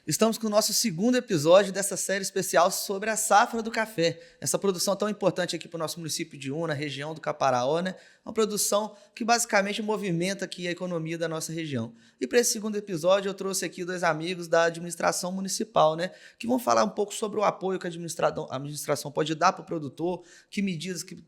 Estamos com o nosso segundo episódio dessa série especial sobre a safra do café. Essa produção tão importante aqui para o nosso município de Una, região do Caparaó, né? Uma produção que basicamente movimenta aqui a economia da nossa região. E para esse segundo episódio eu trouxe aqui dois amigos da administração municipal, né? Que vão falar um pouco sobre o apoio que a administração pode dar para o produtor, que medidas que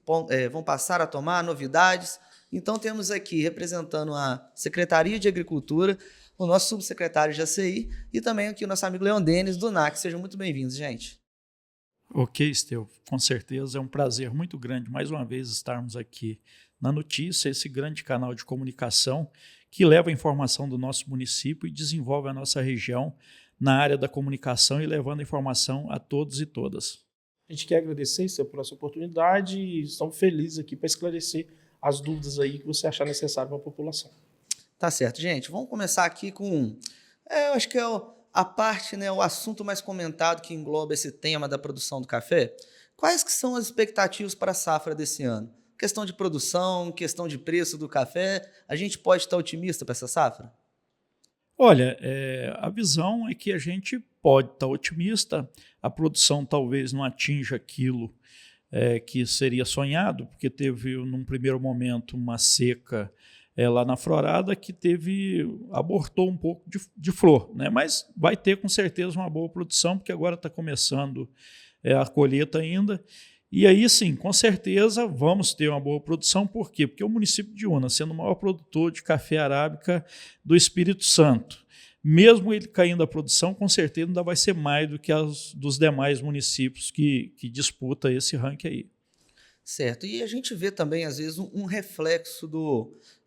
vão passar a tomar, novidades. Então temos aqui, representando a Secretaria de Agricultura, o nosso subsecretário de ACI e também aqui o nosso amigo Leon Denis, do NAC. Sejam muito bem-vindos, gente. Ok, Esteu, com certeza é um prazer muito grande mais uma vez estarmos aqui na Notícia, esse grande canal de comunicação que leva a informação do nosso município e desenvolve a nossa região na área da comunicação e levando a informação a todos e todas. A gente quer agradecer, Esteu, por essa oportunidade e estamos felizes aqui para esclarecer as dúvidas aí que você achar necessário para a população. Tá certo, gente. Vamos começar aqui com, eu acho que é a parte, né, o assunto mais comentado que engloba esse tema da produção do café. Quais que são as expectativas para a safra desse ano? Questão de produção, questão de preço do café, a gente pode estar otimista para essa safra? Olha, a visão é que a gente pode estar otimista, a produção talvez não atinja aquilo que seria sonhado, porque teve, num primeiro momento, uma seca lá na florada que abortou um pouco de flor, né? Mas vai ter com certeza uma boa produção, porque agora está começando a colheita ainda. E aí sim, com certeza vamos ter uma boa produção. Por quê? Porque o município de Una, sendo o maior produtor de café arábica do Espírito Santo, mesmo ele caindo a produção, com certeza ainda vai ser mais do que as dos demais municípios que disputam esse ranking aí. Certo, e a gente vê também, às vezes, um reflexo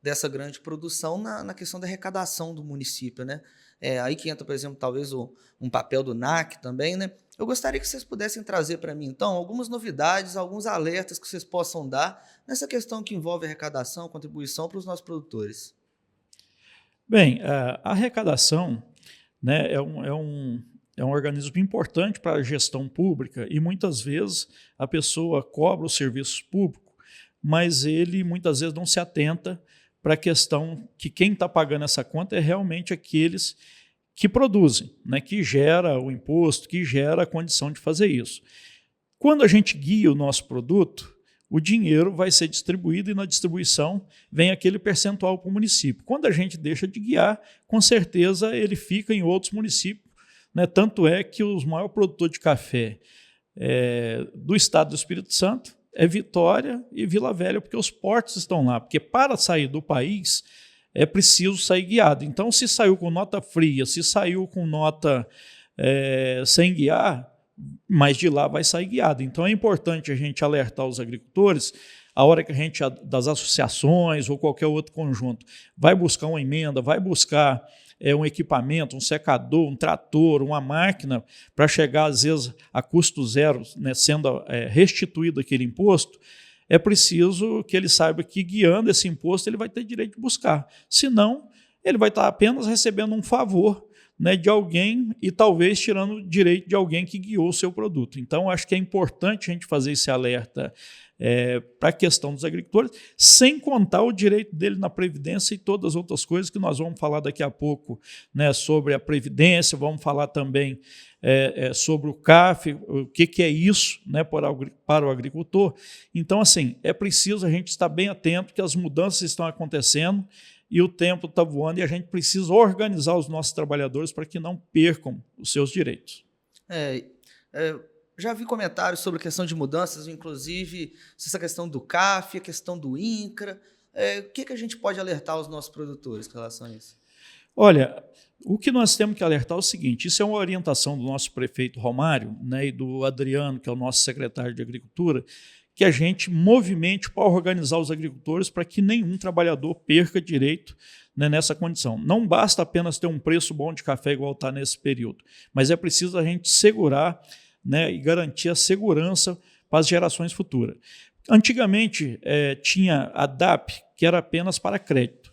dessa grande produção na questão da arrecadação do município, né? Aí que entra, por exemplo, talvez um papel do NAC também, né? Eu gostaria que vocês pudessem trazer para mim, então, algumas novidades, alguns alertas que vocês possam dar nessa questão que envolve arrecadação, contribuição para os nossos produtores. Bem, a arrecadação, né, é um organismo importante para a gestão pública e muitas vezes a pessoa cobra os serviços públicos, mas ele muitas vezes não se atenta para a questão que quem está pagando essa conta é realmente aqueles que produzem, né, que gera o imposto, que gera a condição de fazer isso. Quando a gente guia o nosso produto, o dinheiro vai ser distribuído e na distribuição vem aquele percentual para o município. Quando a gente deixa de guiar, com certeza ele fica em outros municípios, né? Tanto é que os maiores produtores de café do estado do Espírito Santo é Vitória e Vila Velha, porque os portos estão lá. Porque para sair do país é preciso sair guiado. Então, se saiu com nota fria, se saiu com nota sem guiar, mas de lá vai sair guiado. Então, é importante a gente alertar os agricultores, a hora que a gente, das associações ou qualquer outro conjunto, vai buscar uma emenda, vai buscar um equipamento, um secador, um trator, uma máquina, para chegar, às vezes, a custo zero, né, sendo restituído aquele imposto, é preciso que ele saiba que, guiando esse imposto, ele vai ter direito de buscar. Senão, ele vai estar apenas recebendo um favor, né, de alguém e talvez tirando o direito de alguém que guiou o seu produto. Então, acho que é importante a gente fazer esse alerta para a questão dos agricultores, sem contar o direito dele na Previdência e todas as outras coisas que nós vamos falar daqui a pouco, né, sobre a Previdência, vamos falar também sobre o CAF, o que é isso, né, para o agricultor. Então, assim, é preciso a gente estar bem atento que as mudanças estão acontecendo e o tempo está voando e a gente precisa organizar os nossos trabalhadores para que não percam os seus direitos. Já vi comentários sobre a questão de mudanças, inclusive essa questão do CAF, a questão do INCRA. O que a gente pode alertar os nossos produtores com relação a isso? Olha, o que nós temos que alertar é o seguinte, isso é uma orientação do nosso prefeito Romário, né, e do Adriano, que é o nosso secretário de Agricultura, que a gente movimente para organizar os agricultores para que nenhum trabalhador perca direito, né, nessa condição. Não basta apenas ter um preço bom de café igual está nesse período, mas é preciso a gente segurar, né, e garantir a segurança para as gerações futuras. Antigamente tinha a DAP, que era apenas para crédito.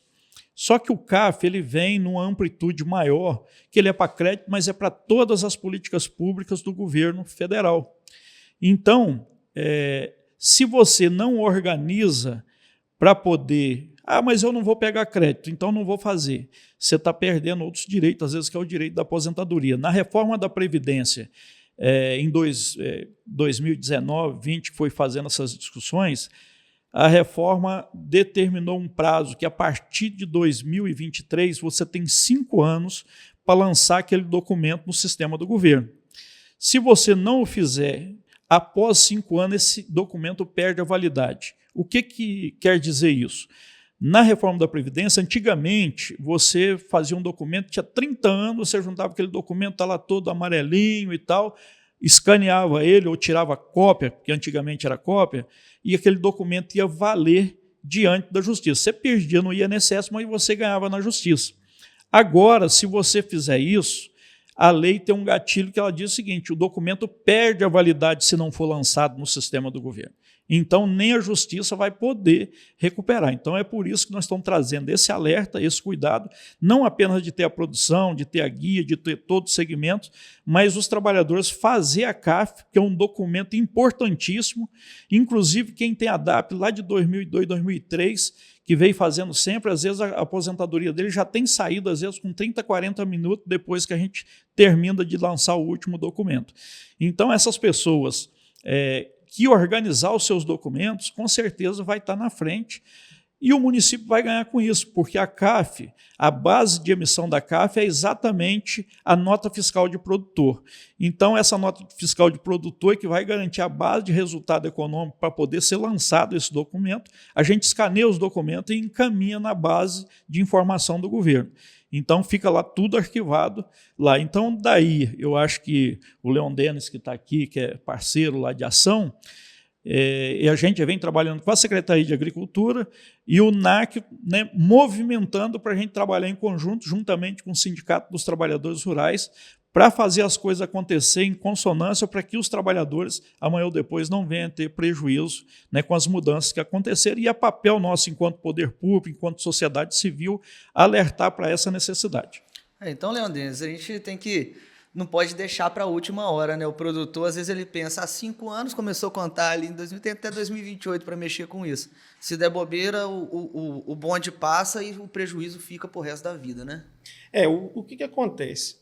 Só que o CAF ele vem numa amplitude maior, que ele é para crédito, mas é para todas as políticas públicas do governo federal. Então, se você não organiza para poder Ah, mas eu não vou pegar crédito, então não vou fazer. Você está perdendo outros direitos, às vezes que é o direito da aposentadoria. Na reforma da Previdência, em 2019, 2020, que foi fazendo essas discussões, a reforma determinou um prazo que a partir de 2023 você tem 5 anos para lançar aquele documento no sistema do governo. Se você não o fizer, após 5 anos esse documento perde a validade. O que quer dizer isso? Na reforma da Previdência, antigamente, você fazia um documento, tinha 30 anos, você juntava aquele documento, está lá todo amarelinho e tal, escaneava ele ou tirava cópia, porque antigamente era cópia, e aquele documento ia valer diante da justiça. Você perdia no INSS, mas você ganhava na justiça. Agora, se você fizer isso, a lei tem um gatilho que ela diz o seguinte: o documento perde a validade se não for lançado no sistema do governo. Então, nem a justiça vai poder recuperar. Então, é por isso que nós estamos trazendo esse alerta, esse cuidado, não apenas de ter a produção, de ter a guia, de ter todos os segmentos, mas os trabalhadores fazer a CAF, que é um documento importantíssimo, inclusive quem tem a DAP lá de 2002, 2003, que veio fazendo sempre, às vezes a aposentadoria dele já tem saído, às vezes com 30, 40 minutos depois que a gente termina de lançar o último documento. Então, essas pessoas que organizar os seus documentos, com certeza vai estar na frente e o município vai ganhar com isso, porque a CAF, a base de emissão da CAF é exatamente a nota fiscal de produtor. Então, essa nota fiscal de produtor é que vai garantir a base de resultado econômico para poder ser lançado esse documento. A gente escaneia os documentos e encaminha na base de informação do governo. Então, fica lá tudo arquivado lá. Então, daí, eu acho que o Leon Denis, que está aqui, que é parceiro lá de ação, e a gente vem trabalhando com a Secretaria de Agricultura e o NAC, né, movimentando para a gente trabalhar em conjunto, juntamente com o Sindicato dos Trabalhadores Rurais, para fazer as coisas acontecer em consonância para que os trabalhadores, amanhã ou depois, não venham a ter prejuízo, né, com as mudanças que aconteceram. E é papel nosso, enquanto poder público, enquanto sociedade civil, alertar para essa necessidade. Então, Leon Denis, a gente não pode deixar para a última hora, né? O produtor, às vezes, ele pensa, há 5 anos começou a contar ali, tem até 2028 para mexer com isso. Se der bobeira, o bonde passa e o prejuízo fica pro resto da vida, né? O que acontece?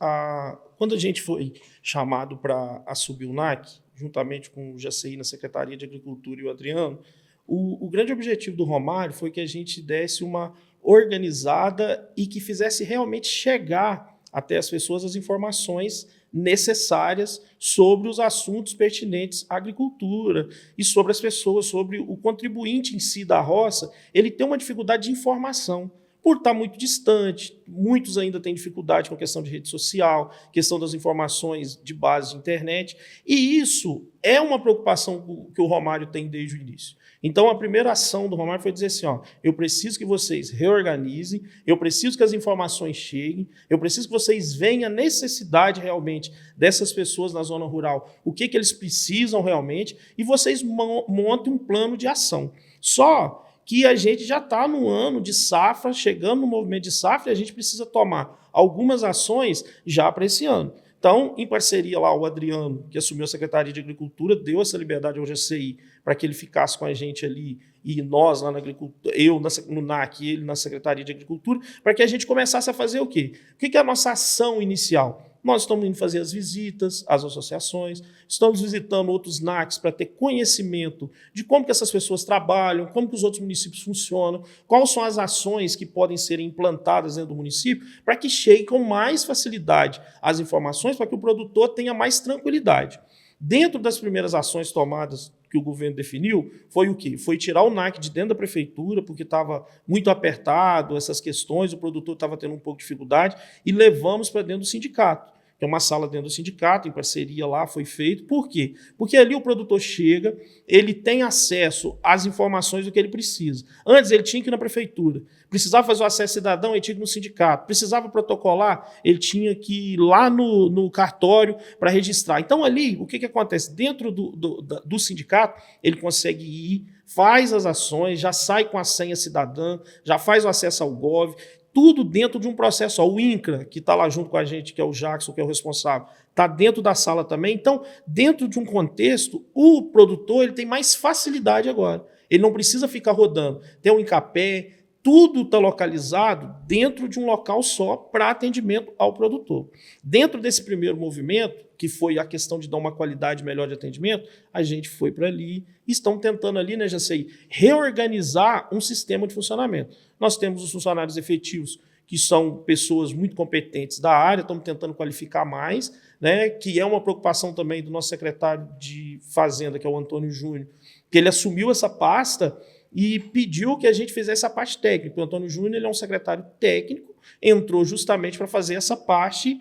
Quando a gente foi chamado para assumir o NAC, juntamente com o JCI na Secretaria de Agricultura e o Adriano, o grande objetivo do Romário foi que a gente desse uma organizada e que fizesse realmente chegar até as pessoas as informações necessárias sobre os assuntos pertinentes à agricultura e sobre as pessoas, sobre o contribuinte em si da roça. Ele tem uma dificuldade de informação, por estar muito distante. Muitos ainda têm dificuldade com a questão de rede social, questão das informações de base de internet, e isso é uma preocupação que o Romário tem desde o início. Então, a primeira ação do Romário foi dizer assim, eu preciso que vocês reorganizem, eu preciso que as informações cheguem, eu preciso que vocês vejam a necessidade realmente dessas pessoas na zona rural, o que eles precisam realmente, e vocês montem um plano de ação. Só que a gente já está no ano de safra, chegando no movimento de safra, e a gente precisa tomar algumas ações já para esse ano. Então, em parceria lá, o Adriano, que assumiu a Secretaria de Agricultura, deu essa liberdade ao GCI para que ele ficasse com a gente ali, e nós lá na agricultura, eu no NAC e ele na Secretaria de Agricultura, para que a gente começasse a fazer o quê? O que é a nossa ação inicial? Nós estamos indo fazer as visitas às associações, estamos visitando outros NACs para ter conhecimento de como que essas pessoas trabalham, como que os outros municípios funcionam, quais são as ações que podem ser implantadas dentro do município, para que chegue com mais facilidade as informações, para que o produtor tenha mais tranquilidade. Dentro das primeiras ações tomadas que o governo definiu, foi o quê? Foi tirar o NAC de dentro da prefeitura, porque estava muito apertado, essas questões, o produtor estava tendo um pouco de dificuldade, e levamos para dentro do sindicato. Que é uma sala dentro do sindicato, em parceria lá, foi feito. Por quê? Porque ali o produtor chega, ele tem acesso às informações do que ele precisa. Antes ele tinha que ir na prefeitura, precisava fazer o acesso cidadão, ele tinha que ir no sindicato, precisava protocolar, ele tinha que ir lá no cartório para registrar. Então ali, o que acontece? Dentro do sindicato, ele consegue ir, faz as ações, já sai com a senha cidadã, já faz o acesso ao Gov, tudo dentro de um processo. O INCRA, que está lá junto com a gente, que é o Jackson, que é o responsável, está dentro da sala também. Então, dentro de um contexto, o produtor ele tem mais facilidade agora. Ele não precisa ficar rodando. Tem o Incapé, tudo está localizado dentro de um local só para atendimento ao produtor. Dentro desse primeiro movimento, que foi a questão de dar uma qualidade melhor de atendimento, a gente foi para ali e estão tentando ali, né, Jacei, reorganizar um sistema de funcionamento. Nós temos os funcionários efetivos, que são pessoas muito competentes da área, estamos tentando qualificar mais, né, que é uma preocupação também do nosso secretário de Fazenda, que é o Antônio Júnior, que ele assumiu essa pasta e pediu que a gente fizesse a parte técnica. O Antônio Júnior ele é um secretário técnico, entrou justamente para fazer essa parte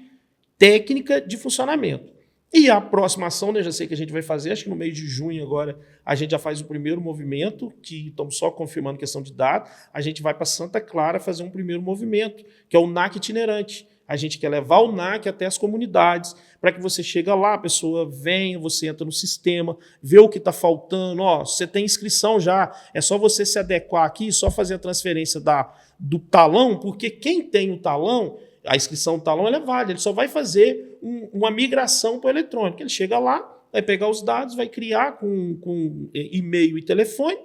técnica de funcionamento. E a próxima ação, né, já sei que a gente vai fazer, acho que no mês de junho agora, a gente já faz o primeiro movimento, que estamos só confirmando questão de data, a gente vai para Santa Clara fazer um primeiro movimento, que é o NAC itinerante. A gente quer levar o NAC até as comunidades, para que você chega lá, a pessoa vem, você entra no sistema, vê o que está faltando, você tem inscrição já, é só você se adequar aqui, só fazer a transferência do talão, porque quem tem o talão, a inscrição do talão ela é válida, ele só vai fazer uma migração para o eletrônico. Ele chega lá, vai pegar os dados, vai criar com e-mail e telefone,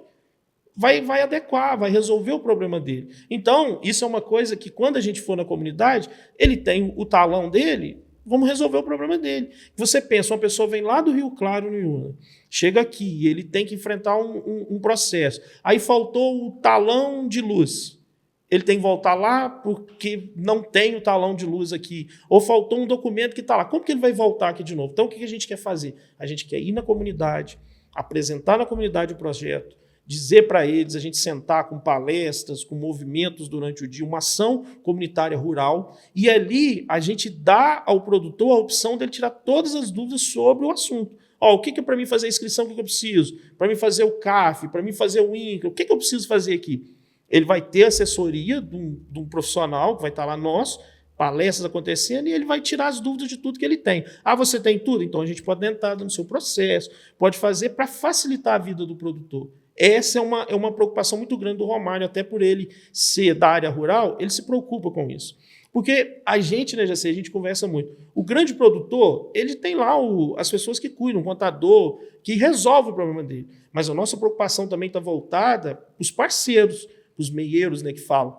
vai adequar, vai resolver o problema dele. Então, isso é uma coisa que quando a gente for na comunidade, ele tem o talão dele, vamos resolver o problema dele. Você pensa, uma pessoa vem lá do Rio Claro, no Iuna, chega aqui, ele tem que enfrentar um processo. Aí faltou o talão de luz. Ele tem que voltar lá porque não tem o talão de luz aqui. Ou faltou um documento que está lá. Como que ele vai voltar aqui de novo? Então, o que a gente quer fazer? A gente quer ir na comunidade, apresentar na comunidade o projeto, dizer para eles, a gente sentar com palestras, com movimentos durante o dia, uma ação comunitária rural, e ali a gente dá ao produtor a opção dele tirar todas as dúvidas sobre o assunto. O que é para mim fazer a inscrição, o que eu preciso? Para mim fazer o CAF, para mim fazer o INCRA, o que eu preciso fazer aqui? Ele vai ter assessoria de um profissional, que vai estar lá nosso, palestras acontecendo, e ele vai tirar as dúvidas de tudo que ele tem. Você tem tudo? Então a gente pode entrar no seu processo, pode fazer para facilitar a vida do produtor. Essa é uma preocupação muito grande do Romário, até por ele ser da área rural, ele se preocupa com isso. Porque a gente, né, Jacei, a gente conversa muito. O grande produtor, ele tem lá as pessoas que cuidam, o contador, que resolve o problema dele. Mas a nossa preocupação também está voltada para os parceiros, os meieiros, né, que falam.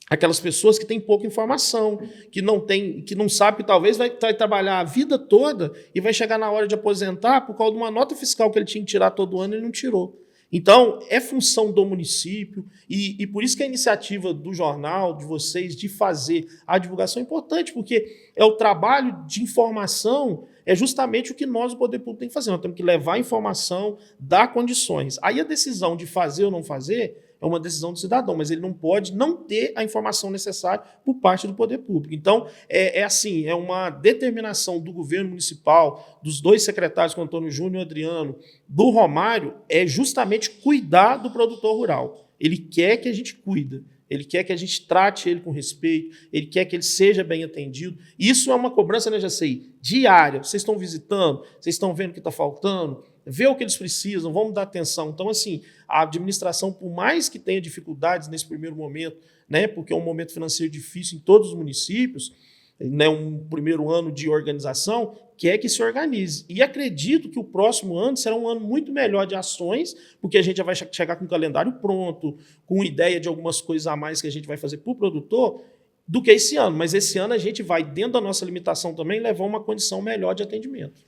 Aquelas pessoas que têm pouca informação, que não sabe que talvez vai trabalhar a vida toda e vai chegar na hora de aposentar por causa de uma nota fiscal que ele tinha que tirar todo ano e ele não tirou. Então, é função do município e por isso que a iniciativa do jornal, de vocês, de fazer a divulgação é importante, porque é o trabalho de informação, é justamente o que nós, o poder público, tem que fazer. Nós temos que levar a informação, dar condições. Aí a decisão de fazer ou não fazer é uma decisão do cidadão, mas ele não pode não ter a informação necessária por parte do poder público. Então, é uma determinação do governo municipal, dos dois secretários, com o Antônio Júnior e o Adriano, do Romário, é justamente cuidar do produtor rural. Ele quer que a gente cuida, ele quer que a gente trate ele com respeito, ele quer que ele seja bem atendido. Isso é uma cobrança, né, Jacei, diária. Vocês estão visitando, vocês estão vendo o que está faltando, vê o que eles precisam, vamos dar atenção. Então, assim, a administração, por mais que tenha dificuldades nesse primeiro momento, né, porque é um momento financeiro difícil em todos os municípios, né, um primeiro ano de organização, quer que se organize. E acredito que o próximo ano será um ano muito melhor de ações, porque a gente já vai chegar com o calendário pronto, com ideia de algumas coisas a mais que a gente vai fazer para o produtor, do que esse ano. Mas esse ano a gente vai, dentro da nossa limitação também, levar uma condição melhor de atendimento.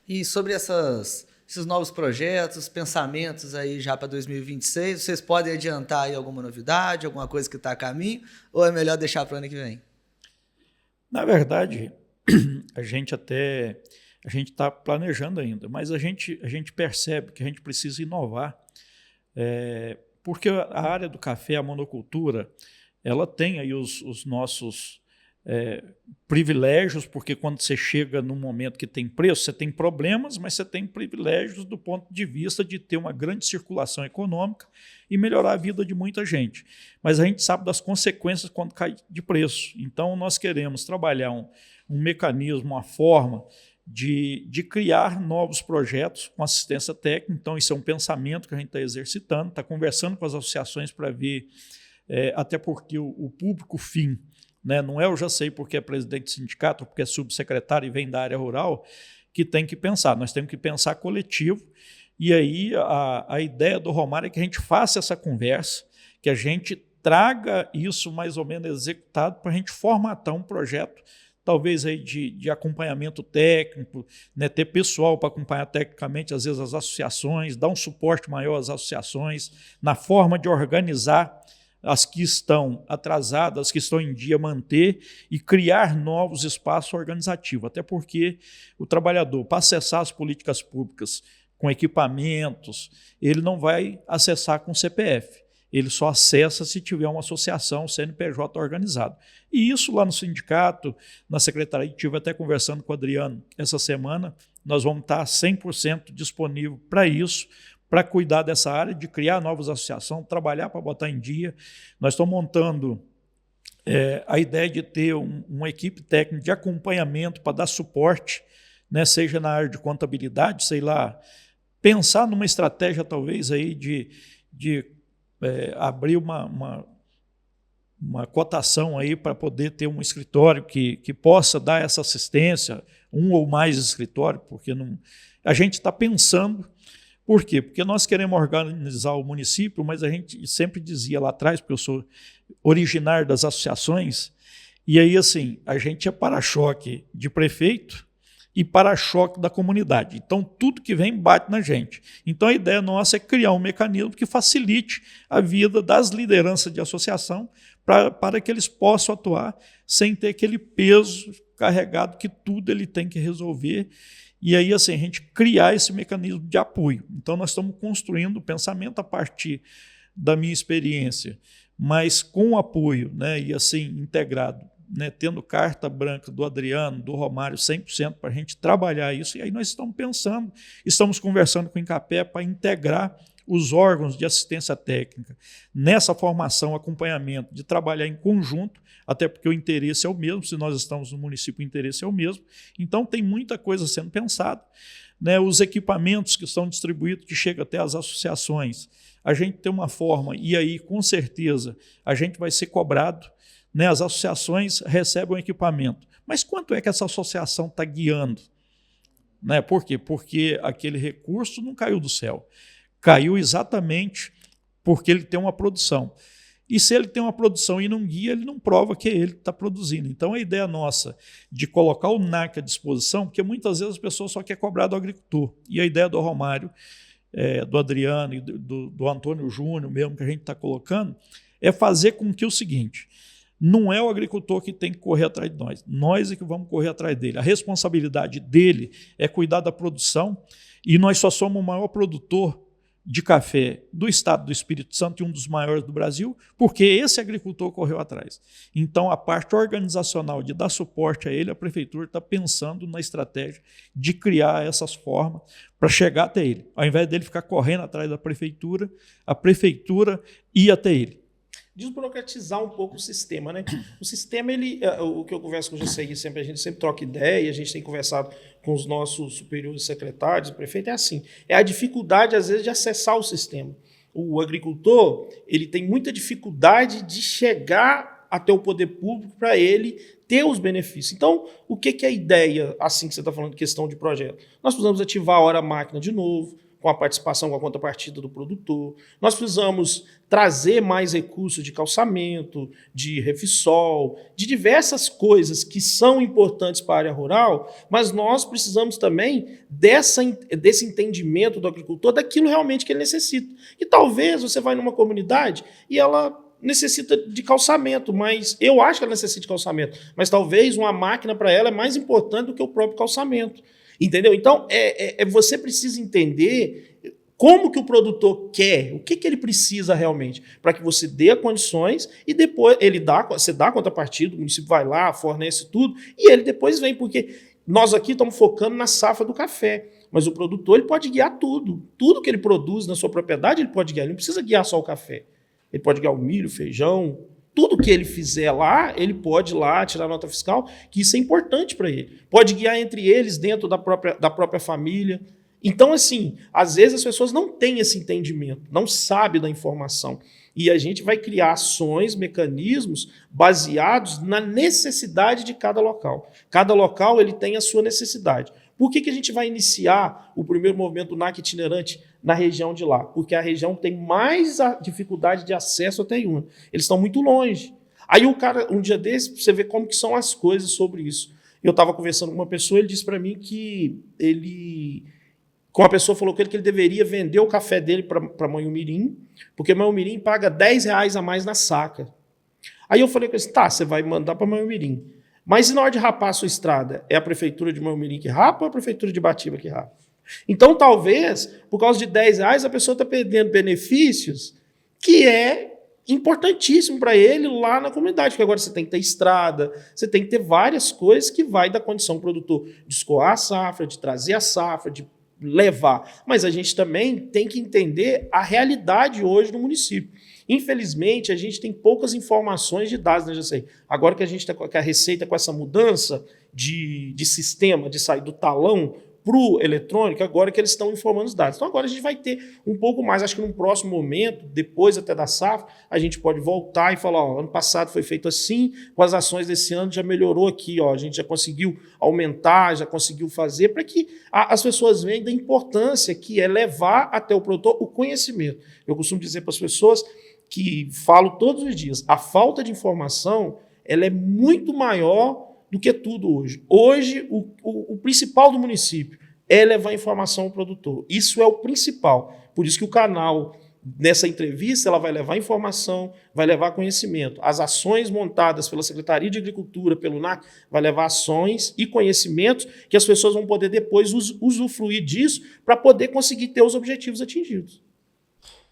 E sobre esses novos projetos, pensamentos aí já para 2026, vocês podem adiantar aí alguma novidade, alguma coisa que está a caminho, ou é melhor deixar para o ano que vem? Na verdade, a gente está planejando ainda, mas a gente percebe que a gente precisa inovar, porque a área do café, a monocultura, ela tem aí os nossos privilégios, porque quando você chega num momento que tem preço, você tem problemas, mas você tem privilégios do ponto de vista de ter uma grande circulação econômica e melhorar a vida de muita gente. Mas a gente sabe das consequências quando cai de preço. Então, nós queremos trabalhar um mecanismo, uma forma de criar novos projetos com assistência técnica. Então, isso é um pensamento que a gente está exercitando, está conversando com as associações para ver, até porque o público fim, né, não é eu já sei porque é presidente de sindicato, porque é subsecretário e vem da área rural, que tem que pensar. Nós temos que pensar coletivo. E aí a ideia do Romário é que a gente faça essa conversa, que a gente traga isso mais ou menos executado para a gente formatar um projeto, talvez aí de acompanhamento técnico, né, ter pessoal para acompanhar tecnicamente, às vezes, as associações, dar um suporte maior às associações, na forma de organizar as que estão atrasadas, as que estão em dia, manter e criar novos espaços organizativos, até porque o trabalhador, para acessar as políticas públicas com equipamentos, ele não vai acessar com CPF. Ele só acessa se tiver uma associação, CNPJ organizado. E isso lá no sindicato, na secretaria, estive até conversando com o Adriano essa semana, nós vamos estar 100% disponível para isso, para cuidar dessa área, de criar novas associações, trabalhar para botar em dia. Nós estamos montando a ideia de ter uma equipe técnica de acompanhamento para dar suporte, né, seja na área de contabilidade, sei lá, pensar numa estratégia talvez aí de abrir uma cotação aí para poder ter um escritório que possa dar essa assistência, um ou mais escritórios, porque não, a gente está pensando. Por quê? Porque nós queremos organizar o município, mas a gente sempre dizia lá atrás, porque eu sou originário das associações, e aí assim, a gente é para-choque de prefeito e para-choque da comunidade. Então, tudo que vem bate na gente. Então, a ideia nossa é criar um mecanismo que facilite a vida das lideranças de associação para que eles possam atuar sem ter aquele peso carregado que tudo ele tem que resolver. E aí, assim, a gente criar esse mecanismo de apoio. Então, nós estamos construindo o pensamento a partir da minha experiência, mas com apoio, né, e assim, integrado, né, tendo carta branca do Adriano, do Romário, 100% para a gente trabalhar isso. E aí nós estamos pensando, estamos conversando com o Incapé para integrar os órgãos de assistência técnica nessa formação, acompanhamento, de trabalhar em conjunto, até porque o interesse é o mesmo, se nós estamos no município, o interesse é o mesmo. Então, tem muita coisa sendo pensada, né, os equipamentos que são distribuídos, que chegam até as associações. A gente tem uma forma, e aí, com certeza, a gente vai ser cobrado, né, as associações recebem um equipamento. Mas quanto é que essa associação está guiando? Né, por quê? Porque aquele recurso não caiu do céu. Caiu exatamente porque ele tem uma produção. E se ele tem uma produção e não guia, ele não prova que é ele que está produzindo. Então, a ideia nossa de colocar o NAC à disposição, porque muitas vezes as pessoas só querem cobrar do agricultor. E a ideia do Romário, do Adriano e do Antônio Júnior mesmo, que a gente está colocando, é fazer com que o seguinte: não é o agricultor que tem que correr atrás de nós é que vamos correr atrás dele. A responsabilidade dele é cuidar da produção, e nós só somos o maior produtor de café do estado do Espírito Santo e um dos maiores do Brasil, porque esse agricultor correu atrás. Então, a parte organizacional de dar suporte a ele, a prefeitura está pensando na estratégia de criar essas formas para chegar até ele. Ao invés dele ficar correndo atrás da prefeitura, a prefeitura ia até ele. Desburocratizar um pouco o sistema, né? O sistema, o que eu converso com o GCI sempre, a gente sempre troca ideia, a gente tem conversado com os nossos superiores secretários, o prefeito, é assim, é a dificuldade, às vezes, de acessar o sistema. O agricultor, ele tem muita dificuldade de chegar até o poder público para ele ter os benefícios. Então, o que é a ideia, assim que você está falando, questão de projeto? Nós precisamos ativar a hora máquina de novo, com a participação, com a contrapartida do produtor. Nós precisamos trazer mais recursos de calçamento, de refisol, de diversas coisas que são importantes para a área rural, mas nós precisamos também desse entendimento do agricultor, daquilo realmente que ele necessita. E talvez você vai numa comunidade e ela necessita de calçamento, mas eu acho que ela necessita de calçamento, mas talvez uma máquina para ela é mais importante do que o próprio calçamento. Entendeu? Então, você precisa entender como que o produtor quer, o que ele precisa realmente, para que você dê condições e depois você dá a contrapartida, o município vai lá, fornece tudo, e ele depois vem, porque nós aqui estamos focando na safra do café, mas o produtor ele pode guiar tudo que ele produz na sua propriedade, ele pode guiar, ele não precisa guiar só o café, ele pode guiar o milho, o feijão, tudo que ele fizer lá, ele pode ir lá tirar nota fiscal, que isso é importante para ele. Pode guiar entre eles dentro da própria família. Então, assim, às vezes as pessoas não têm esse entendimento, não sabem da informação. E a gente vai criar ações, mecanismos baseados na necessidade de cada local. Cada local ele tem a sua necessidade. Por que a gente vai iniciar o primeiro movimento do NAC itinerante na região de lá? Porque a região tem mais dificuldade de acesso até Iuna. Eles estão muito longe. Aí o cara, um dia desse, você vê como que são as coisas sobre isso. Eu estava conversando com uma pessoa, ele disse para mim que uma pessoa falou com ele que ele deveria vender o café dele para Manhumirim, porque Manhumirim paga R$10 a mais na saca. Aí eu falei com ele, tá, você vai mandar para Manhumirim. Mas e na hora de rapar a sua estrada? É a prefeitura de Manhumirim que rapa ou a prefeitura de Batiba que rapa? Então, talvez, por causa de R$10, a pessoa está perdendo benefícios que é importantíssimo para ele lá na comunidade, porque agora você tem que ter estrada, você tem que ter várias coisas que vai da condição do produtor de escoar a safra, de trazer a safra, de levar. Mas a gente também tem que entender a realidade hoje no município. Infelizmente, a gente tem poucas informações de dados na GCI. Agora que a gente está com a Receita com essa mudança de sistema, de sair do talão para o eletrônico, agora que eles estão informando os dados. Então agora a gente vai ter um pouco mais, acho que num próximo momento, depois até da safra, a gente pode voltar e falar, ó, ano passado foi feito assim, com as ações desse ano já melhorou aqui, ó, a gente já conseguiu aumentar, já conseguiu fazer, para que as pessoas vejam da importância que é levar até o produtor o conhecimento. Eu costumo dizer para as pessoas que falo todos os dias, a falta de informação ela é muito maior do que tudo hoje. Hoje, o principal do município é levar informação ao produtor. Isso é o principal. Por isso que o canal, nessa entrevista, ela vai levar informação, vai levar conhecimento. As ações montadas pela Secretaria de Agricultura, pelo NAC, vai levar ações e conhecimentos que as pessoas vão poder depois usufruir disso para poder conseguir ter os objetivos atingidos.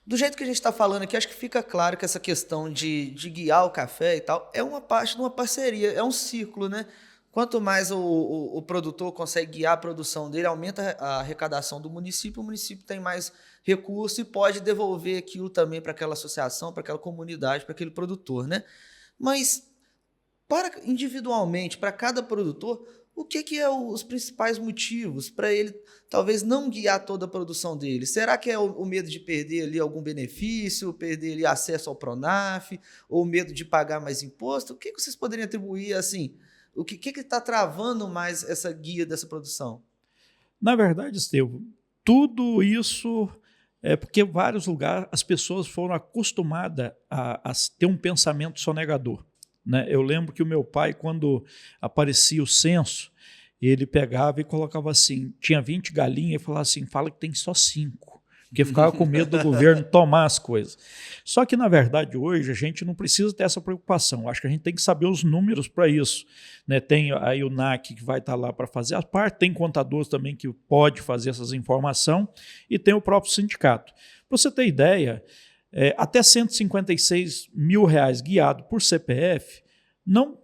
Do jeito que a gente está falando aqui, acho que fica claro que essa questão de guiar o café e tal é uma parte de uma parceria, é um ciclo, né? Quanto mais o produtor consegue guiar a produção dele, aumenta a arrecadação do município, o município tem mais recurso e pode devolver aquilo também para aquela associação, para aquela comunidade, para aquele produtor, né? Mas, individualmente, para cada produtor, o que é os principais motivos para ele talvez não guiar toda a produção dele? Será que é o medo de perder ali algum benefício, perder ali acesso ao Pronaf, ou o medo de pagar mais imposto? O que vocês poderiam atribuir assim? O que está travando mais essa guia dessa produção? Na verdade, Estevão, tudo isso é porque em vários lugares as pessoas foram acostumadas a ter um pensamento sonegador. Né? Eu lembro que o meu pai, quando aparecia o censo, ele pegava e colocava assim, tinha 20 galinhas e falava assim, fala que tem só 5, porque ficava com medo do governo tomar as coisas. Só que, na verdade, hoje a gente não precisa ter essa preocupação, acho que a gente tem que saber os números para isso. Né? Tem aí o NAC que vai estar lá para fazer a parte, tem contadores também que pode fazer essas informações e tem o próprio sindicato. Para você ter ideia, até R$156 mil guiado por CPF não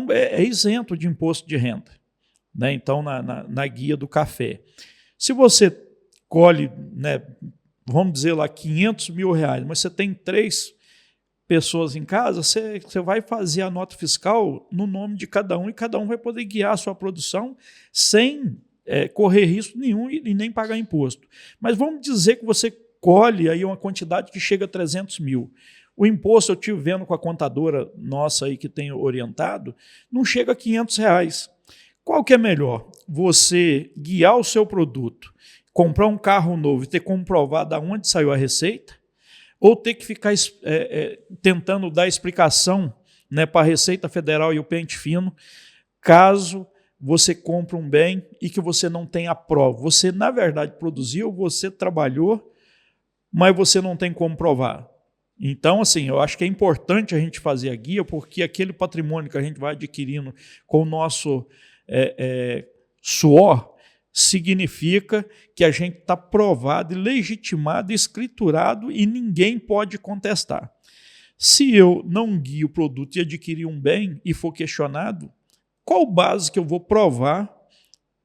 é isento de imposto de renda. Né? Então, na guia do café. Se você colhe, né, vamos dizer lá, R$500 mil, mas você tem 3 pessoas em casa, você vai fazer a nota fiscal no nome de cada um e cada um vai poder guiar a sua produção sem correr risco nenhum e nem pagar imposto. Mas vamos dizer que você colhe aí uma quantidade que chega a 300 mil. O imposto, eu estive vendo com a contadora nossa aí que tem orientado, não chega a R$500. Qual que é melhor? Você guiar o seu produto, comprar um carro novo e ter comprovado de onde saiu a receita, ou ter que ficar tentando dar explicação, né, para a Receita Federal e o pente fino, caso você compre um bem e que você não tenha a prova. Você, na verdade, produziu, você trabalhou, mas você não tem como provar. Então, assim, eu acho que é importante a gente fazer a guia, porque aquele patrimônio que a gente vai adquirindo com o nosso suor, significa que a gente está provado, legitimado, escriturado e ninguém pode contestar. Se eu não guio o produto e adquirir um bem e for questionado, qual base que eu vou provar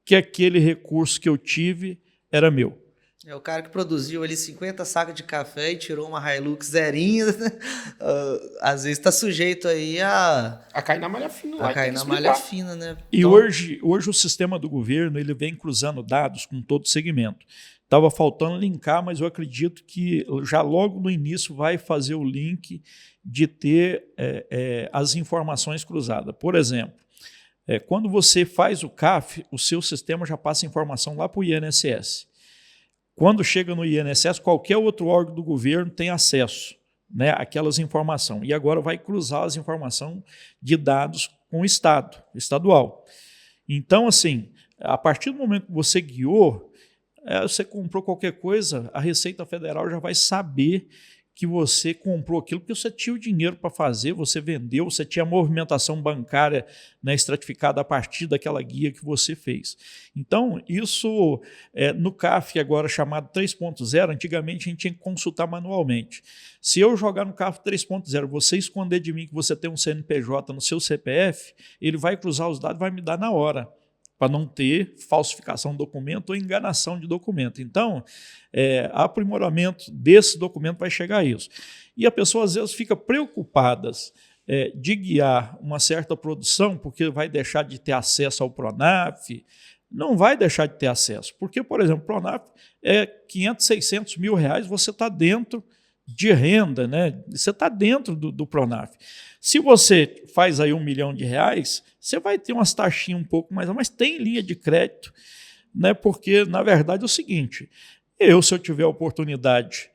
que aquele recurso que eu tive era meu? É o cara que produziu ali 50 sacos de café e tirou uma Hilux zerinha, né? Às vezes está sujeito aí A cair na malha fina lá. a cair na malha fina, né? E Então, hoje o sistema do governo ele vem cruzando dados com todo o segmento. Estava faltando linkar, mas eu acredito que já logo no início vai fazer o link de ter as informações cruzadas. Por exemplo, quando você faz o CAF, o seu sistema já passa informação lá para o INSS. Quando chega no INSS, qualquer outro órgão do governo tem acesso, né, àquelas informações. E agora vai cruzar as informações de dados com o Estado, estadual. Então, assim, a partir do momento que você guiou, você comprou qualquer coisa, a Receita Federal já vai saber que você comprou aquilo, porque você tinha o dinheiro para fazer, você vendeu, você tinha a movimentação bancária, né, estratificada a partir daquela guia que você fez. Então, isso, no CAF agora chamado 3.0, antigamente a gente tinha que consultar manualmente. Se eu jogar no CAF 3.0, você esconder de mim que você tem um CNPJ no seu CPF, ele vai cruzar os dados e vai me dar na hora, para não ter falsificação de documento ou enganação de documento. Então, aprimoramento desse documento vai chegar a isso. E a pessoa, às vezes, fica preocupada de guiar uma certa produção, porque vai deixar de ter acesso ao Pronaf. Não vai deixar de ter acesso, porque, por exemplo, o Pronaf é 500, 600 mil reais, você está dentro de renda, né? Você está dentro do Pronaf. Se você faz aí R$1 milhão, você vai ter umas taxinhas um pouco mais, mas tem linha de crédito, né? Porque, na verdade, é o seguinte, se eu tiver a oportunidade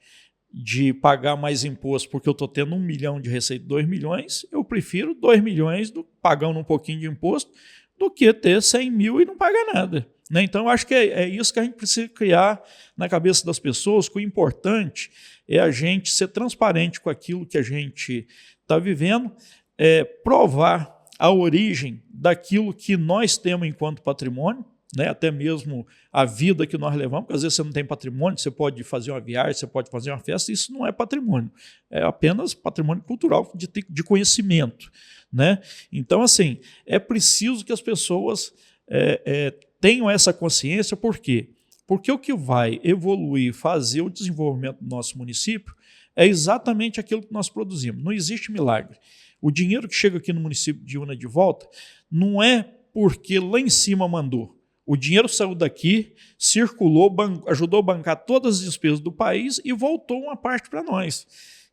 de pagar mais imposto porque eu estou tendo 1 milhão de receita, 2 milhões, eu prefiro 2 milhões pagando um pouquinho de imposto do que ter 100 mil e não pagar nada. Né? Então, eu acho que é isso que a gente precisa criar na cabeça das pessoas, que o importante é a gente ser transparente com aquilo que a gente está vivendo, provar a origem daquilo que nós temos enquanto patrimônio, né? Até mesmo a vida que nós levamos, porque às vezes você não tem patrimônio, você pode fazer uma viagem, você pode fazer uma festa, isso não é patrimônio, é apenas patrimônio cultural de conhecimento. Né? Então, assim, é preciso que as pessoas tenham essa consciência, por quê? Porque o que vai evoluir, fazer o desenvolvimento do nosso município é exatamente aquilo que nós produzimos. Não existe milagre. O dinheiro que chega aqui no município de Una de volta não é porque lá em cima mandou. O dinheiro saiu daqui, circulou, ajudou a bancar todas as despesas do país e voltou uma parte para nós.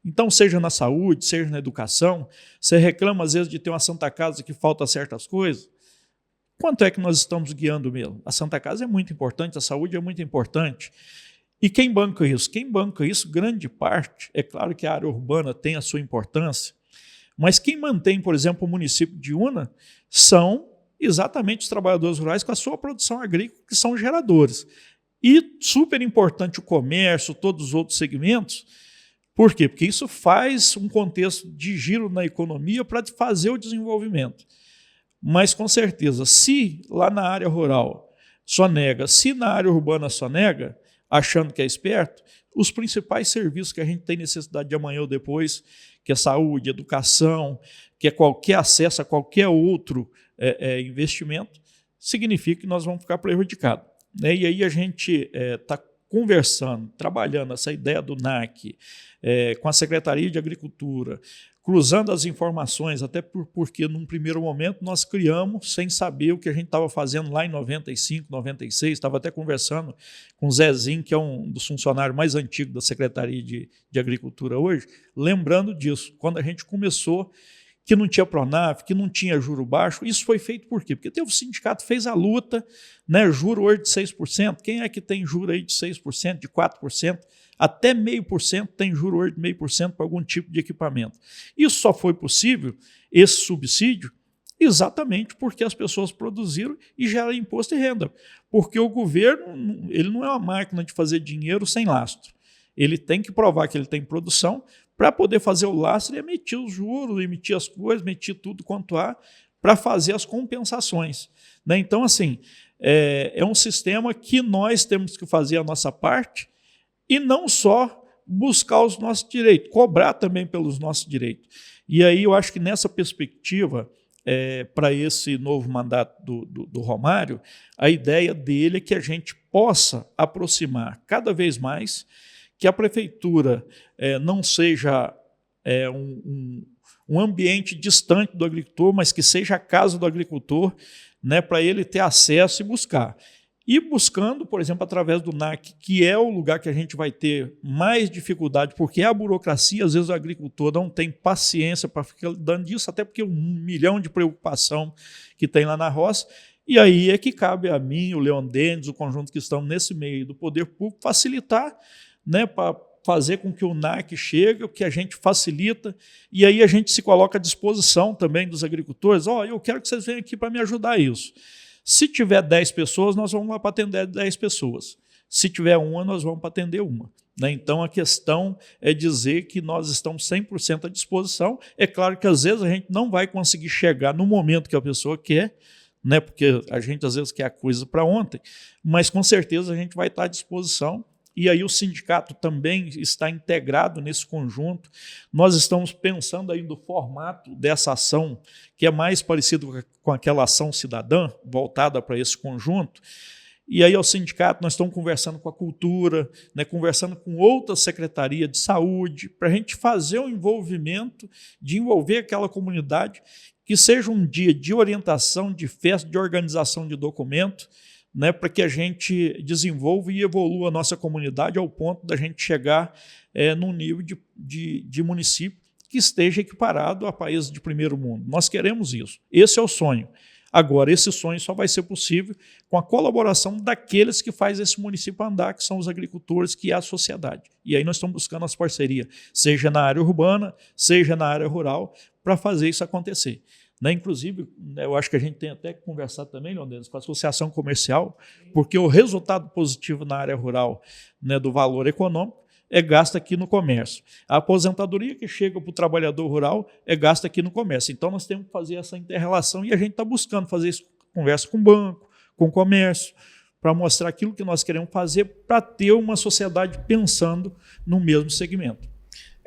Então, seja na saúde, seja na educação, você reclama às vezes de ter uma Santa Casa que falta certas coisas. Quanto é que nós estamos guiando mesmo? A Santa Casa é muito importante, a saúde é muito importante. E quem banca isso? Quem banca isso, grande parte, é claro que a área urbana tem a sua importância, mas quem mantém, por exemplo, o município de Una são exatamente os trabalhadores rurais com a sua produção agrícola, que são geradores. E super importante o comércio, todos os outros segmentos. Por quê? Porque isso faz um contexto de giro na economia para fazer o desenvolvimento. Mas, com certeza, se lá na área rural só nega, se na área urbana só nega, achando que é esperto, os principais serviços que a gente tem necessidade de amanhã ou depois, que é saúde, educação, que é qualquer acesso a qualquer outro investimento, significa que nós vamos ficar prejudicados. Né? E aí a gente está conversando, trabalhando essa ideia do NAC, com a Secretaria de Agricultura, cruzando as informações, até porque num primeiro momento nós criamos sem saber o que a gente estava fazendo lá em 95, 96, estava até conversando com o Zezinho, que é um dos funcionários mais antigos da Secretaria de Agricultura hoje, lembrando disso, quando a gente começou, que não tinha Pronaf, que não tinha juro baixo. Isso foi feito por quê? Porque o sindicato fez a luta, né, juro hoje de 6%. Quem é que tem juro aí de 6%, de 4%? Até 0,5% tem juro hoje de 0,5% para algum tipo de equipamento. Isso só foi possível, esse subsídio, exatamente porque as pessoas produziram e geraram imposto e renda. Porque o governo ele não é uma máquina de fazer dinheiro sem lastro. Ele tem que provar que ele tem produção para poder fazer o lastro e emitir os juros, emitir as coisas, emitir tudo quanto há, para fazer as compensações. Né? Então, assim, é um sistema que nós temos que fazer a nossa parte e não só buscar os nossos direitos, cobrar também pelos nossos direitos. E aí eu acho que nessa perspectiva para esse novo mandato do Romário, a ideia dele é que a gente possa aproximar cada vez mais, que a prefeitura não seja um ambiente distante do agricultor, mas que seja a casa do agricultor, né, para ele ter acesso e buscar. E buscando, por exemplo, através do NAC, que é o lugar que a gente vai ter mais dificuldade, porque a burocracia, às vezes o agricultor não tem paciência para ficar dando disso, até porque 1 milhão de preocupação que tem lá na roça. E aí é que cabe a mim, o Leon Denis, o conjunto que estamos nesse meio do poder público, facilitar, né, para fazer com que o NAC chegue, o que a gente facilita, e aí a gente se coloca à disposição também dos agricultores. Eu quero que vocês venham aqui para me ajudar a isso. Se tiver 10 pessoas, nós vamos lá para atender 10 pessoas. Se tiver uma, nós vamos para atender uma. Né? Então, a questão é dizer que nós estamos 100% à disposição. É claro que, às vezes, a gente não vai conseguir chegar no momento que a pessoa quer, né? Porque a gente, às vezes, quer a coisa para ontem, mas, com certeza, a gente vai estar à disposição. E aí o sindicato também está integrado nesse conjunto. Nós estamos pensando aí no formato dessa ação, que é mais parecido com aquela ação cidadã, voltada para esse conjunto. E aí, ao sindicato, nós estamos conversando com a cultura, né, conversando com outras secretarias de saúde, para a gente fazer o envolvimento, de envolver aquela comunidade, que seja um dia de orientação, de festa, de organização de documento, né, para que a gente desenvolva e evolua a nossa comunidade ao ponto da gente chegar num nível de município que esteja equiparado a países de primeiro mundo. Nós queremos isso. Esse é o sonho. Agora, esse sonho só vai ser possível com a colaboração daqueles que fazem esse município andar, que são os agricultores, que é a sociedade. E aí nós estamos buscando as parcerias, seja na área urbana, seja na área rural, para fazer isso acontecer. Né? Inclusive, eu acho que a gente tem até que conversar também, Leonardo, com a associação comercial, porque o resultado positivo na área rural, né, do valor econômico é gasto aqui no comércio. A aposentadoria que chega para o trabalhador rural é gasto aqui no comércio. Então, nós temos que fazer essa inter-relação e a gente está buscando fazer isso, conversa com o banco, com o comércio, para mostrar aquilo que nós queremos fazer para ter uma sociedade pensando no mesmo segmento.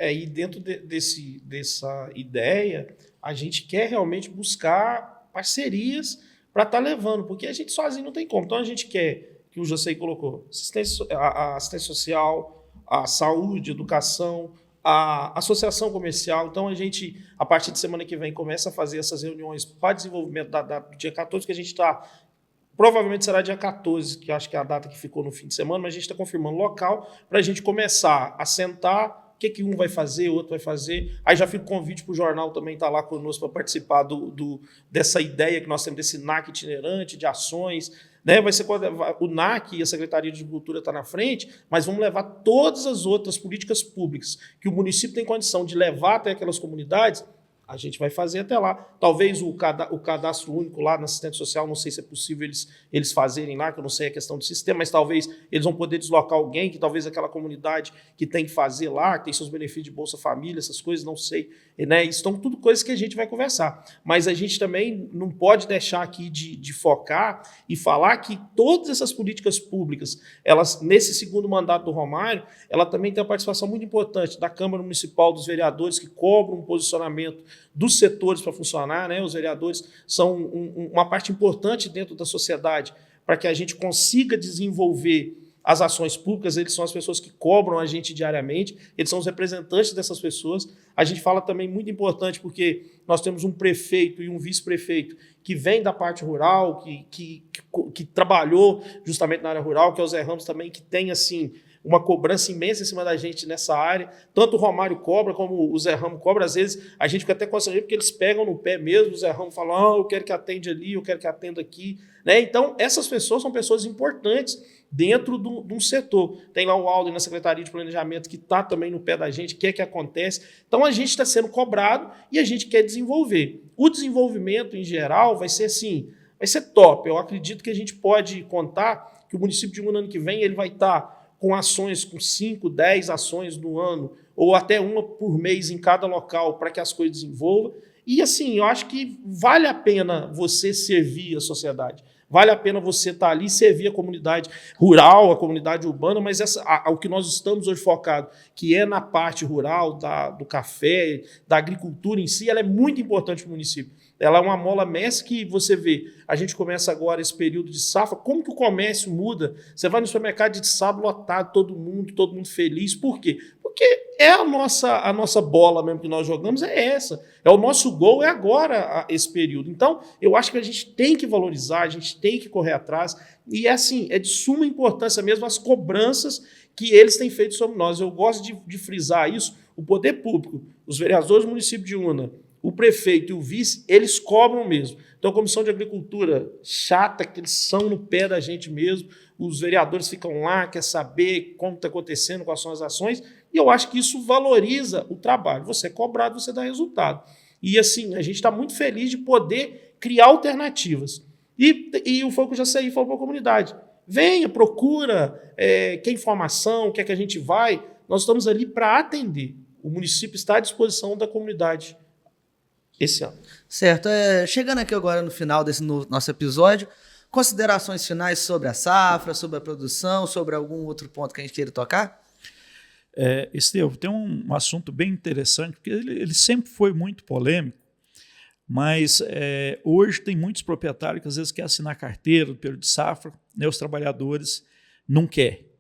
E dentro dessa ideia, a gente quer realmente buscar parcerias para estar levando, porque a gente sozinho não tem como. Então, a gente quer, que o José colocou, a assistência social, a saúde, educação, a associação comercial. Então, a gente, a partir de semana que vem, começa a fazer essas reuniões para desenvolvimento do dia 14, que a gente está... Provavelmente será dia 14, que acho que é a data que ficou no fim de semana, mas a gente está confirmando o local para a gente começar a sentar o que um vai fazer, o outro vai fazer. Aí já fica o convite para o jornal também estar lá conosco para participar dessa ideia que nós temos, desse NAC itinerante, de ações. Né? Vai ser o NAC e a Secretaria de Agricultura está na frente, mas vamos levar todas as outras políticas públicas que o município tem condição de levar até aquelas comunidades. A gente vai fazer até lá. Talvez o cadastro único lá na assistente social, não sei se é possível eles fazerem lá, que eu não sei a questão do sistema, mas talvez eles vão poder deslocar alguém, que talvez aquela comunidade que tem que fazer lá, que tem seus benefícios de Bolsa Família, essas coisas, não sei. Né? Isso são tudo coisas que a gente vai conversar. Mas a gente também não pode deixar aqui de focar e falar que todas essas políticas públicas, elas, nesse segundo mandato do Romário, ela também tem a participação muito importante da Câmara Municipal, dos vereadores, que cobram um posicionamento dos setores para funcionar, né? Os vereadores são uma parte importante dentro da sociedade para que a gente consiga desenvolver as ações públicas. Eles são as pessoas que cobram a gente diariamente, eles são os representantes dessas pessoas. A gente fala também muito importante porque nós temos um prefeito e um vice-prefeito que vem da parte rural, que trabalhou justamente na área rural, que é o Zé Ramos também, que tem assim uma cobrança imensa em cima da gente nessa área. Tanto o Romário cobra, como o Zé Ramos cobra. Às vezes, a gente fica até constrangido, porque eles pegam no pé mesmo. O Zé Ramos fala, eu quero que atende ali, eu quero que atenda aqui. Né? Então, essas pessoas são pessoas importantes dentro de um setor. Tem lá o Aldo na Secretaria de Planejamento, que está também no pé da gente, quer que acontece. Então, a gente está sendo cobrado e a gente quer desenvolver. O desenvolvimento, em geral, vai ser assim, vai ser top. Eu acredito que a gente pode contar que o município de Una, ano que vem, ele vai estar com ações, com 5, 10 ações no ano, ou até uma por mês em cada local, para que as coisas desenvolvam. E, assim, eu acho que vale a pena você servir a sociedade. Vale a pena você estar ali e servir a comunidade rural, a comunidade urbana, mas o que nós estamos hoje focados, que é na parte rural, do café, da agricultura em si, ela é muito importante para o município. ela é uma mola mestre que você vê. A gente começa agora esse período de safra, como que o comércio muda? Você vai no supermercado de sábado lotado, todo mundo feliz. Por quê? Porque é a nossa bola mesmo que nós jogamos, é essa. É o nosso gol, é agora esse período. Então, eu acho que a gente tem que valorizar, a gente tem que correr atrás. E é assim, é de suma importância mesmo as cobranças que eles têm feito sobre nós. Eu gosto de frisar isso. O poder público, os vereadores do município de Una, o prefeito e o vice, eles cobram mesmo. Então, a Comissão de Agricultura, chata, que eles são no pé da gente mesmo, os vereadores ficam lá, quer saber como está acontecendo, quais são as ações, e eu acho que isso valoriza o trabalho. Você é cobrado, você dá resultado. E, assim, a gente está muito feliz de poder criar alternativas. E foi o que o Jaceí falou para a comunidade. Venha, procura, quer informação, quer que a gente vai. Nós estamos ali para atender. O município está à disposição da comunidade esse ano. Certo. Chegando aqui agora no final desse nosso episódio, considerações finais sobre a safra, sobre a produção, sobre algum outro ponto que a gente queira tocar? Estevão, tem um assunto bem interessante, porque ele sempre foi muito polêmico, mas hoje tem muitos proprietários que às vezes querem assinar carteira do período de safra, né, os trabalhadores não querem.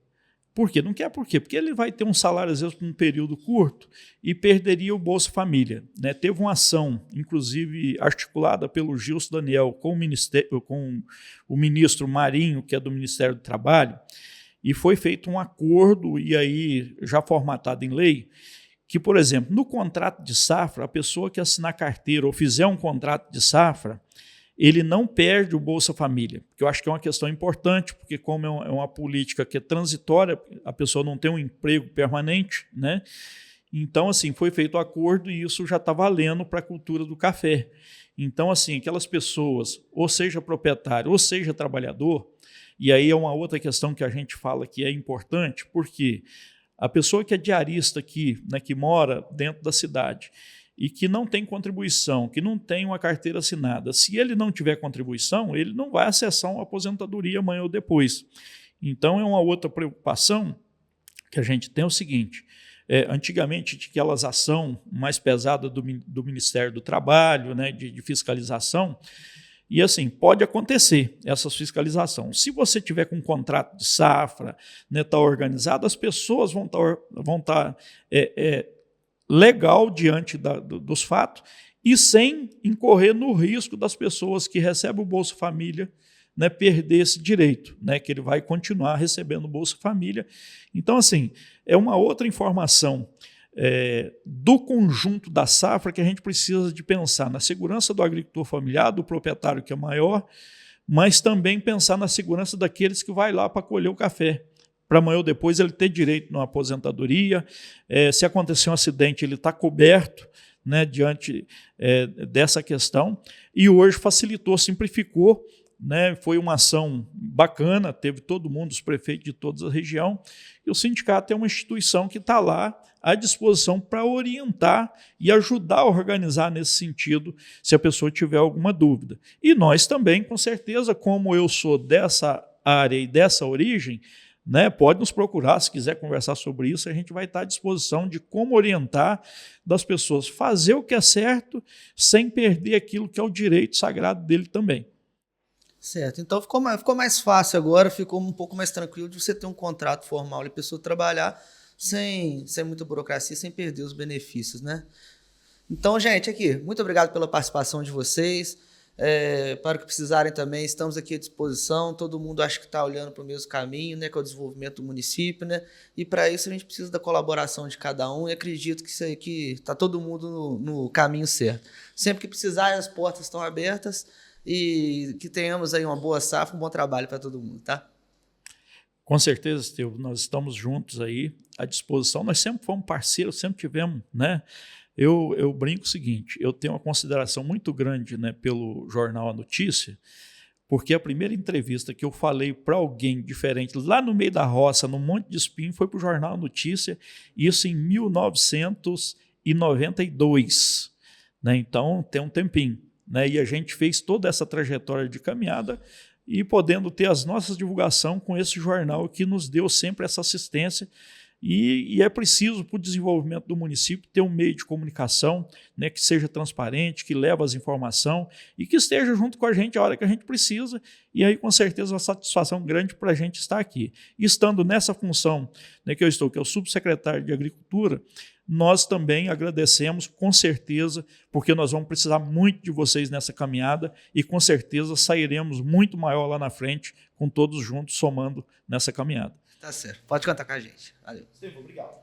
Por quê? Não quer por quê? Porque ele vai ter um salário, às vezes, por um período curto e perderia o Bolsa Família. Né? Teve uma ação, inclusive, articulada pelo Gilson Daniel com o ministro Marinho, que é do Ministério do Trabalho, e foi feito um acordo, e aí já formatado em lei, que, por exemplo, no contrato de safra, a pessoa que assinar carteira ou fizer um contrato de safra, ele não perde o Bolsa Família, que eu acho que é uma questão importante, porque como é uma política que é transitória, a pessoa não tem um emprego permanente, né? Então, assim, foi feito o acordo e isso já está valendo para a cultura do café. Então, assim, aquelas pessoas, ou seja proprietário, ou seja trabalhador, e aí é uma outra questão que a gente fala que é importante, porque a pessoa que é diarista aqui, né, que mora dentro da cidade, e que não tem contribuição, que não tem uma carteira assinada, se ele não tiver contribuição, ele não vai acessar uma aposentadoria amanhã ou depois. Então, é uma outra preocupação que a gente tem, é o seguinte, antigamente tinha aquelas ações mais pesadas do Ministério do Trabalho, né, de fiscalização, e assim, pode acontecer essa fiscalização. Se você tiver com um contrato de safra, né, tá organizado, as pessoas vão estar legal diante dos fatos e sem incorrer no risco das pessoas que recebem o Bolsa Família, né, perder esse direito, né, que ele vai continuar recebendo o Bolsa Família. Então, assim, é uma outra informação do conjunto da safra que a gente precisa de pensar na segurança do agricultor familiar, do proprietário que é maior, mas também pensar na segurança daqueles que vai lá para colher o café, para amanhã ou depois ele ter direito numa aposentadoria, se acontecer um acidente, ele está coberto, né, diante dessa questão, e hoje facilitou, simplificou, né, foi uma ação bacana, teve todo mundo, os prefeitos de toda a região, e o sindicato é uma instituição que está lá à disposição para orientar e ajudar a organizar nesse sentido, se a pessoa tiver alguma dúvida. E nós também, com certeza, como eu sou dessa área e dessa origem, né, pode nos procurar, se quiser conversar sobre isso, a gente vai estar à disposição de como orientar das pessoas, fazer o que é certo, sem perder aquilo que é o direito sagrado dele também. Certo, então ficou mais fácil agora, ficou um pouco mais tranquilo de você ter um contrato formal e a pessoa trabalhar sem muita burocracia, sem perder os benefícios, né? Então, gente, aqui, muito obrigado pela participação de vocês. Para o que precisarem também, estamos aqui à disposição. Todo mundo acho que está olhando para o mesmo caminho, né, que é o desenvolvimento do município, né? E para isso a gente precisa da colaboração de cada um e acredito que isso aqui está todo mundo no caminho certo. Sempre que precisar, as portas estão abertas e que tenhamos aí uma boa safra, um bom trabalho para todo mundo, tá? Com certeza, Estevão, nós estamos juntos aí, à disposição. Nós sempre fomos parceiros, sempre tivemos, né? Eu brinco o seguinte, eu tenho uma consideração muito grande, né, pelo jornal A Notícia, porque a primeira entrevista que eu falei para alguém diferente, lá no meio da roça, num monte de espinho, foi para o jornal A Notícia, isso em 1992, né? Então tem um tempinho, né? E a gente fez toda essa trajetória de caminhada e podendo ter as nossas divulgações com esse jornal que nos deu sempre essa assistência E é preciso, para o desenvolvimento do município, ter um meio de comunicação, né, que seja transparente, que leve as informações e que esteja junto com a gente a hora que a gente precisa. E aí, com certeza, uma satisfação grande para a gente estar aqui. E estando nessa função, né, que eu estou, que é o subsecretário de Agricultura, nós também agradecemos, com certeza, porque nós vamos precisar muito de vocês nessa caminhada e, com certeza, sairemos muito maior lá na frente, com todos juntos, somando nessa caminhada. Tá certo. Pode contar com a gente. Valeu. Estevam, obrigado.